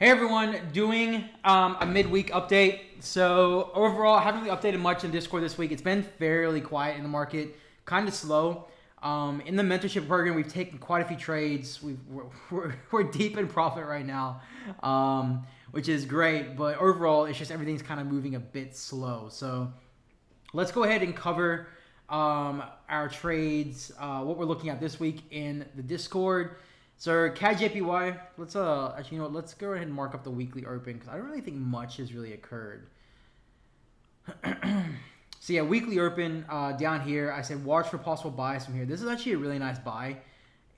Hey everyone, doing a midweek update. So overall, I haven't really updated much in Discord this week. It's been fairly quiet in the market, kind of slow. In the mentorship program, we've taken quite a few trades. We're deep in profit right now, which is great. But overall, it's just everything's kind of moving a bit slow. So let's go ahead and cover our trades, what we're looking at this week in the Discord. So CADJPY, let's actually, you know what, let's go ahead and mark up the weekly open because I don't really think much has really occurred. So yeah, weekly open down here. I said watch for possible buys from here. This is actually a really nice buy.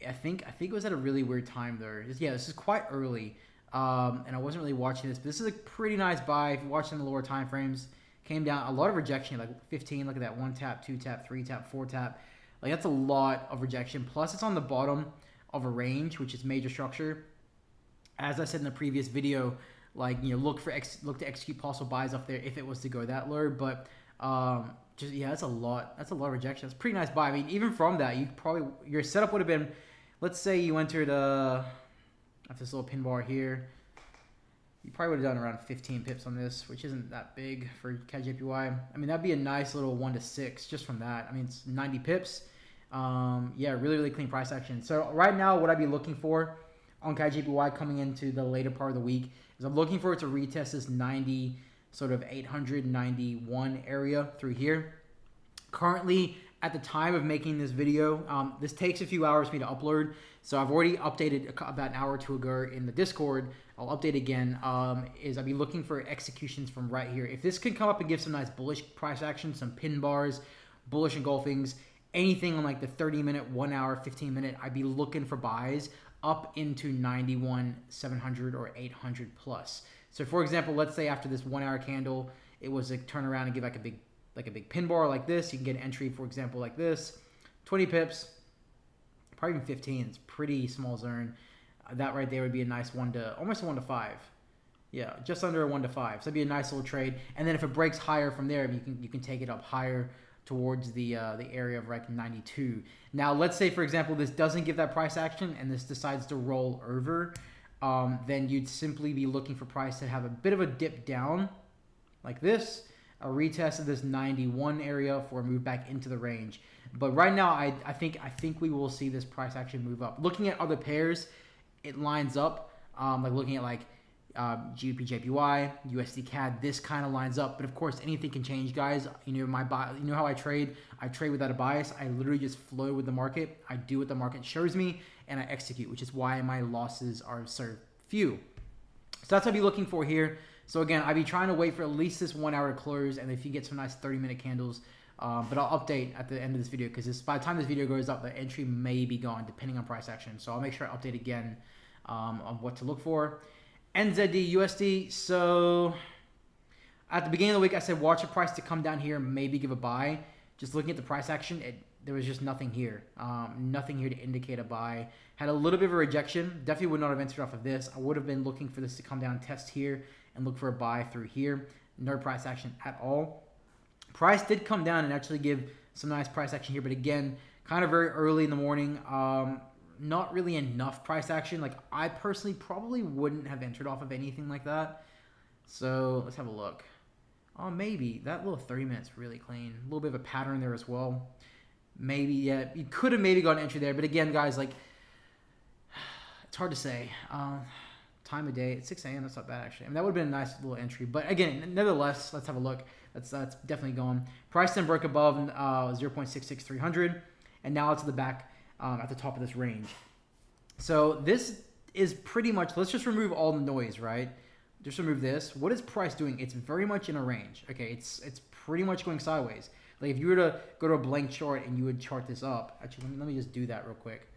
I think it was at a really weird time though. This is quite early, and I wasn't really watching this, but this is a pretty nice buy. If you watch in the lower time frames, came down a lot of rejection, like 15. Look at that, 1 tap, 2 tap, 3 tap, 4 tap. Like that's a lot of rejection. Plus it's on the bottom of a range, which is major structure. As I said in the previous video, like, you know, look to execute possible buys off there if it was to go that low. But just yeah, that's a lot of rejection. That's a pretty nice buy. I mean, even from that, your setup would have been, let's say you entered after this little pin bar here, you probably would have done around 15 pips on this, which isn't that big for CADJPY. I mean, that'd be a nice little 1 to 6 just from that. I mean, it's 90 pips. Yeah, really clean price action. So right now, what I'd be looking for on CADJPY coming into the later part of the week is I'm looking for it to retest this 90, sort of 891 area through here. Currently, at the time of making this video, this takes a few hours for me to upload. So I've already updated about an hour or two ago in the Discord. I'll update again. Is I'll be looking for executions from right here. If this can come up and give some nice bullish price action, some pin bars, bullish engulfings, anything on like the 30-minute, 1 hour, 15-minute, I'd be looking for buys up into 91, 700 or 800 plus. So for example, let's say after this 1 hour candle, it was a turn around and give like a big pin bar like this. You can get an entry, for example, like this, 20 pips, probably even 15. It's pretty small zone. That right there would be a nice almost a 1 to 5. Yeah, just under a 1 to 5. So that'd be a nice little trade. And then if it breaks higher from there, you can take it up higher towards the area of like 92. Now, let's say, for example, this doesn't give that price action and this decides to roll over, then you'd simply be looking for price to have a bit of a dip down like this, a retest of this 91 area for a move back into the range. But right now, I think we will see this price action move up. Looking at other pairs, it lines up, like looking at like GBP/JPY, USD CAD, this kind of lines up. But of course, anything can change, guys. You know how I trade. I trade without a bias. I literally just flow with the market. I do what the market shows me, and I execute, which is why my losses are so few. So that's what I'd be looking for here. So again, I'd be trying to wait for at least this 1 hour to close, and if you get some nice 30-minute candles. But I'll update at the end of this video because by the time this video goes up, the entry may be gone depending on price action. So I'll make sure I update again on what to look for. NZDUSD, so at the beginning of the week, I said watch a price to come down here, maybe give a buy. Just looking at the price action, there was just nothing here. Nothing here to indicate a buy. Had a little bit of a rejection. Definitely would not have entered off of this. I would have been looking for this to come down, test here, and look for a buy through here. No price action at all. Price did come down and actually give some nice price action here, but again, kind of very early in the morning. Not really enough price action. Like, I personally probably wouldn't have entered off of anything like that. So let's have a look. Oh, maybe that little 30 minutes really clean. A little bit of a pattern there as well. Maybe, yeah, you could have maybe got an entry there. But again, guys, like, it's hard to say. Time of day at 6 a.m. That's not bad, actually. I mean, that would have been a nice little entry. But again, nevertheless, let's have a look. That's definitely gone. Price then broke above 0.66300, and now it's at the back at the top of this range. So this is pretty much, let's just remove all the noise, right? Just remove this. What is price doing? It's very much in a range. Okay, it's pretty much going sideways. Like if you were to go to a blank chart and you would chart this up, actually let me just do that real quick.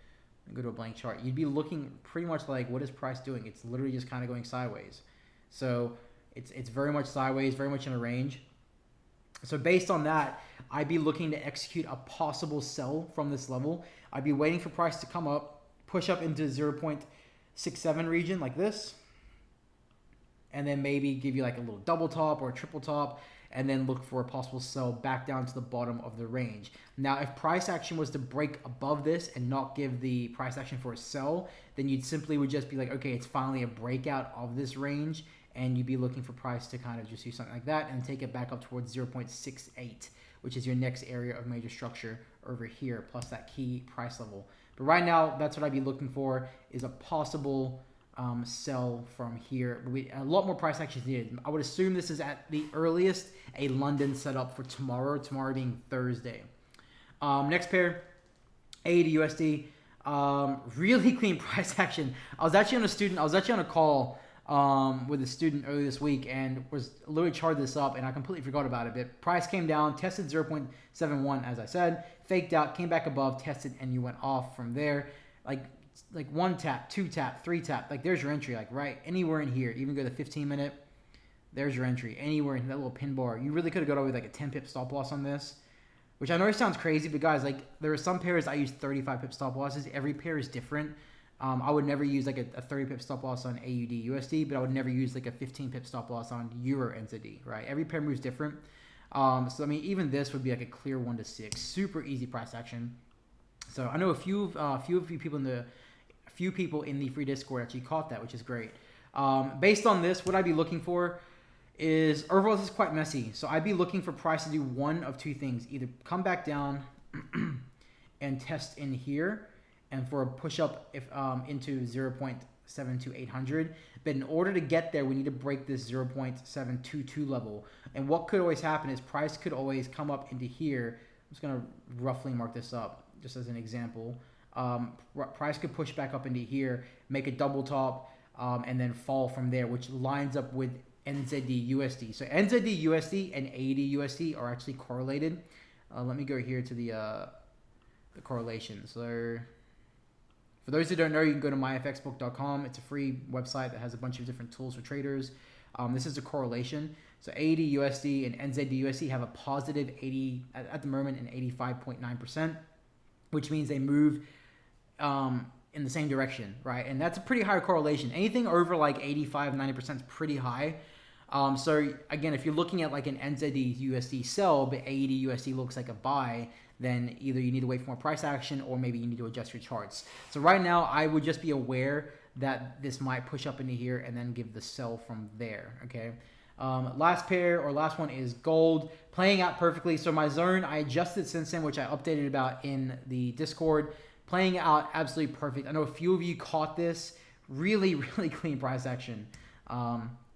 Go to a blank chart. You'd be looking pretty much like, what is price doing? It's literally just kind of going sideways. So it's very much sideways, very much in a range. So based on that, I'd be looking to execute a possible sell from this level. I'd be waiting for price to come up, push up into 0.67 region like this, and then maybe give you like a little double top or a triple top, and then look for a possible sell back down to the bottom of the range. Now, if price action was to break above this and not give the price action for a sell, then you'd simply would just be like, okay, it's finally a breakout of this range, and you'd be looking for price to kind of just do something like that and take it back up towards 0.68, which is your next area of major structure over here, plus that key price level. But right now, that's what I'd be looking for, is a possible sell from here. A lot more price action is needed. I would assume this is at the earliest a London setup for tomorrow being Thursday. Next pair, AUDUSD. Really clean price action. I was actually on a call with a student earlier this week and was literally charted this up, and I completely forgot about it. But price came down, tested 0.71 as I said, faked out, came back above, tested, and you went off from there. Like one tap, two tap, three tap. Like there's your entry. Like right anywhere in here. Even go to the 15-minute. There's your entry. Anywhere in that little pin bar. You really could have got away with like a 10 pip stop loss on this, which I know it sounds crazy, but guys, like there are some pairs I use 35 pip stop losses. Every pair is different. I would never use like a 30 pip stop loss on AUDUSD, but I would never use like a 15 pip stop loss on Euro NZD, right? Every pair moves different. So I mean, even this would be like a clear 1 to 6, super easy price action. So I know a few people in the free Discord actually caught that, which is great. Based on this, what I'd be looking for is, overall this is quite messy. So I'd be looking for price to do one of two things: either come back down and test in here, and for a push up if into 0.72800. But in order to get there, we need to break this 0.722 level. And what could always happen is price could always come up into here. I'm just gonna roughly mark this up just as an example. Price could push back up into here, make a double top, and then fall from there, which lines up with NZDUSD. So NZDUSD and AUDUSD are actually correlated. Let me go here to the correlation. So for those who don't know, you can go to myfxbook.com. It's a free website that has a bunch of different tools for traders. This is a correlation. So AUDUSD and NZDUSD have a positive 80 at the moment, and 85.9%, which means they move in the same direction, right? And that's a pretty high correlation. Anything over like 85-90% is pretty high. So again, if you're looking at like an NZDUSD sell, but AUDUSD looks like a buy, then either you need to wait for more price action, or maybe you need to adjust your charts. So right now, I would just be aware that this might push up into here and then give the sell from there, okay? Last pair, or last one, is gold, playing out perfectly. So my zone, I adjusted since then, which I updated about in the Discord, playing out absolutely perfect. I know a few of you caught this. Really, really clean price action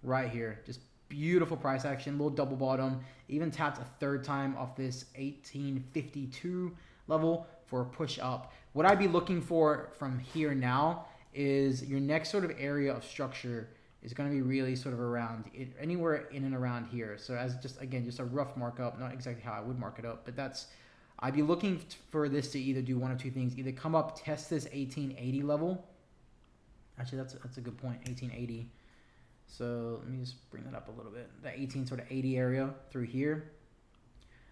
right here. Just beautiful price action, little double bottom, even tapped a third time off this 1852 level for a push up. What I'd be looking for from here now is your next sort of area of structure is going to be really sort of around it, anywhere in and around here. So as just, again, just a rough markup, not exactly how I would mark it up, but that's, I'd be looking for this to either do one of two things: either come up, test this 1880 level. Actually, that's a good point, 1880. So let me just bring that up a little bit. The 1880 area through here.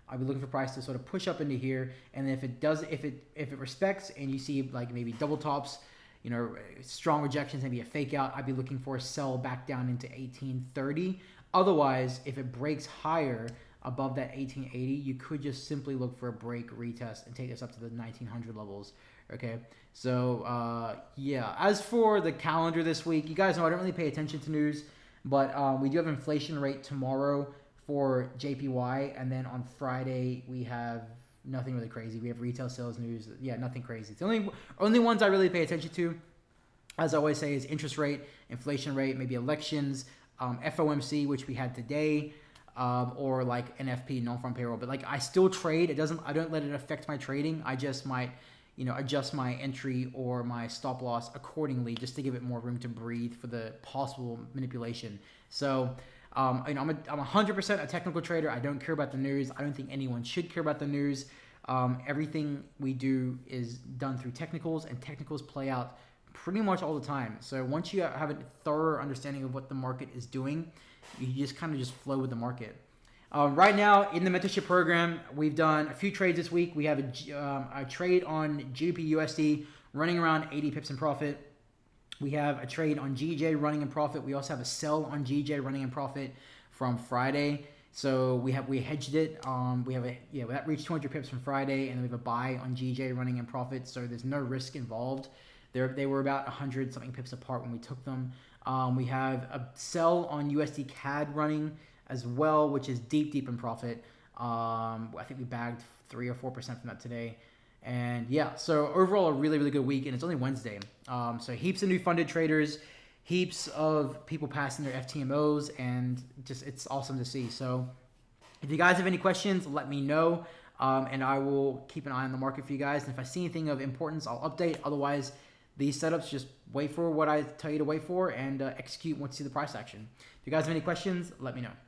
I'll be looking for price to sort of push up into here, and then if it does, if it respects, and you see like maybe double tops, you know, strong rejections, maybe a fake out, I'd be looking for a sell back down into 1830. Otherwise, if it breaks higher above that 1880, you could just simply look for a break, retest, and take this up to the 1900 levels. Okay, so yeah. As for the calendar this week, you guys know I don't really pay attention to news, but we do have inflation rate tomorrow for JPY, and then on Friday we have nothing really crazy. We have retail sales news. Yeah, nothing crazy. It's the only ones I really pay attention to, as I always say, is interest rate, inflation rate, maybe elections, FOMC, which we had today, or like NFP, non-farm payroll. But like, I still trade. I don't let it affect my trading. I just might, you know, adjust my entry or my stop loss accordingly, just to give it more room to breathe for the possible manipulation. So, you know, I'm 100% a technical trader. I don't care about the news. I don't think anyone should care about the news. Everything we do is done through technicals, and technicals play out pretty much all the time. So once you have a thorough understanding of what the market is doing, you just kind of just flow with the market. Right now in the mentorship program, we've done a few trades this week. We have a trade on GBP USD running around 80 pips in profit. We have a trade on GJ running in profit. We also have a sell on GJ running in profit from Friday. So we hedged it. We have that reached 200 pips from Friday, and then we have a buy on GJ running in profit. So there's no risk involved. They were about 100 something pips apart when we took them. We have a sell on USD CAD running as well, which is deep in profit. I think we bagged 3 or 4% from that today. And yeah, so overall a really good week, and it's only Wednesday. So heaps of new funded traders, heaps of people passing their FTMOs, and just it's awesome to see. So if you guys have any questions, let me know, and I will keep an eye on the market for you guys. And if I see anything of importance, I'll update. Otherwise, these setups, just wait for what I tell you to wait for and execute once you see the price action. If you guys have any questions, let me know.